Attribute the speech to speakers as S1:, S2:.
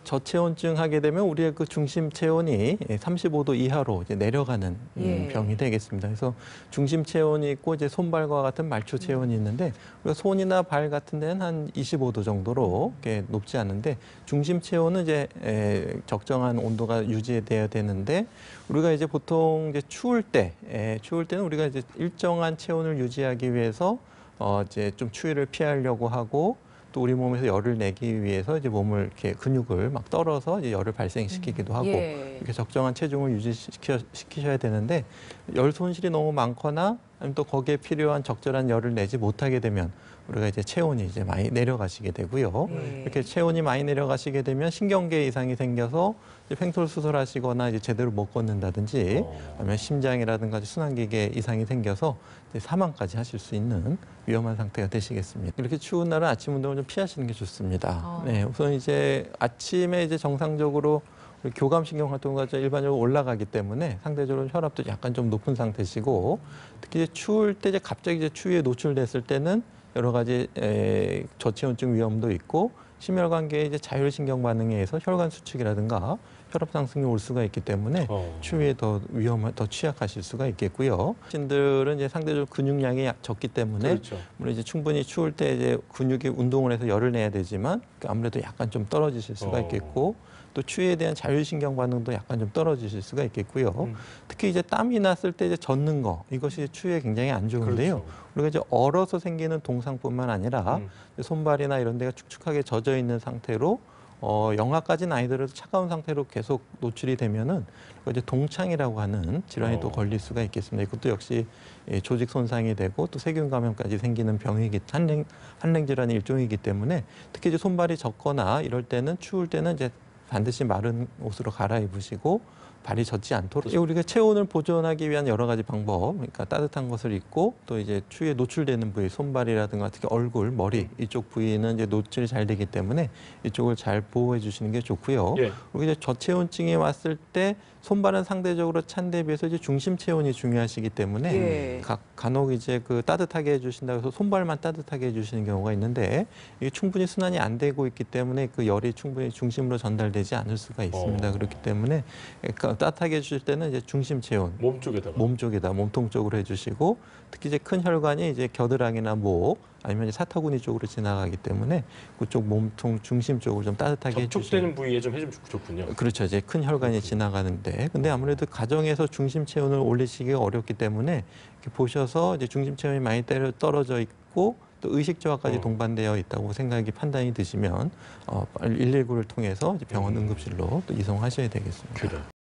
S1: 저체온증 하게 되면 우리의 그 중심 체온이 35도 이하로 이제 내려가는 병이 되겠습니다. 그래서 중심 체온이 있고 이제 손발과 같은 말초 체온이 있는데 우리가 손이나 발 같은 데는 한 25도 정도로 이렇게 높지 않은데 중심 체온은 이제 적정한 온도가 유지돼야 되는데 우리가 이제 보통 이제 추울 때는 우리가 이제 일정한 체온을 유지하기 위해서 이제 좀 추위를 피하려고 하고 또 우리 몸에서 열을 내기 위해서 이제 몸을 이렇게 근육을 막 떨어서 이제 열을 발생시키기도 하고 이렇게 적정한 체중을 유지시키셔야 되는데 열 손실이 너무 많거나 아니면 또 거기에 필요한 적절한 열을 내지 못하게 되면 우리가 이제 체온이 이제 많이 내려가시게 되고요. 이렇게 체온이 많이 내려가시게 되면 신경계 이상이 생겨서 이제 횡설수설하시거나 이제 제대로 못 걷는다든지 아니면 심장이라든가 순환기계 이상이 생겨서 이제 사망까지 하실 수 있는 위험한 상태가 되시겠습니다. 이렇게 추운 날은 아침 운동을 좀 피하시는 게 좋습니다. 네, 우선 이제 아침에 이제 정상적으로 교감신경 활동가 일반적으로 올라가기 때문에 상대적으로 혈압도 약간 좀 높은 상태시고 특히 이제 추울 때 이제 갑자기 이제 추위에 노출됐을 때는 여러 가지 저체온증 위험도 있고 심혈관계의 이제 자율신경 반응에 의해서 혈관 수축이라든가 혈압 상승이 올 수가 있기 때문에 추위에 더 취약하실 수가 있겠고요. 신들은 이제 상대적으로 근육량이 적기 때문에 물론 이제 충분히 추울 때 이제 근육이 운동을 해서 열을 내야 되지만 아무래도 약간 좀 떨어지실 수가 있겠고 또 추위에 대한 자율신경 반응도 약간 좀 떨어지실 수가 있겠고요. 특히 이제 땀이 났을 때 이제 젖는 거 이것이 추위에 굉장히 안 좋은데요. 우리가 이제 얼어서 생기는 동상뿐만 아니라 손발이나 이런 데가 축축하게 젖어 있는 상태로 영하까지는 아니더라도 차가운 상태로 계속 노출이 되면은 이제 동창이라고 하는 질환이 또 걸릴 수가 있겠습니다. 이것도 역시 조직 손상이 되고 또 세균 감염까지 생기는 한랭 질환의 일종이기 때문에 특히 이제 손발이 젖거나 이럴 때는 추울 때는 이제 반드시 마른 옷으로 갈아입으시고 발이 젖지 않도록 우리가 체온을 보존하기 위한 여러 가지 방법, 그러니까 따뜻한 것을 입고 또 이제 추위에 노출되는 부위, 손발이라든가 특히 얼굴, 머리 이쪽 부위는 이제 노출이 잘 되기 때문에 이쪽을 잘 보호해 주시는 게 좋고요. 그리고 이제 저체온증이 왔을 때 손발은 상대적으로 찬 데 비해서 이제 중심 체온이 중요하시기 때문에 간혹 이제 그 따뜻하게 해주신다고 해서 손발만 따뜻하게 해주시는 경우가 있는데 이게 충분히 순환이 안 되고 있기 때문에 그 열이 충분히 중심으로 전달되지 않을 수가 있습니다. 그렇기 때문에 따뜻하게 해주실 때는 이제 중심 체온, 몸 쪽에다 몸통 쪽으로 해주시고 특히 이제 큰 혈관이 이제 겨드랑이나 목 아니면 사타구니 쪽으로 지나가기 때문에 그쪽 몸통 중심 쪽을 좀 따뜻하게 해주시고
S2: 접촉되는 부위에 좀 해주면 좋군요.
S1: 그렇죠. 이제 큰 혈관이 지나가는데 근데 아무래도 가정에서 중심 체온을 올리시기가 어렵기 때문에 이렇게 보셔서 이제 중심 체온이 많이 떨어져 있고 또 의식 저하까지 동반되어 있다고 판단이 드시면 119를 통해서 병원 응급실로 또 이송하셔야 되겠습니다.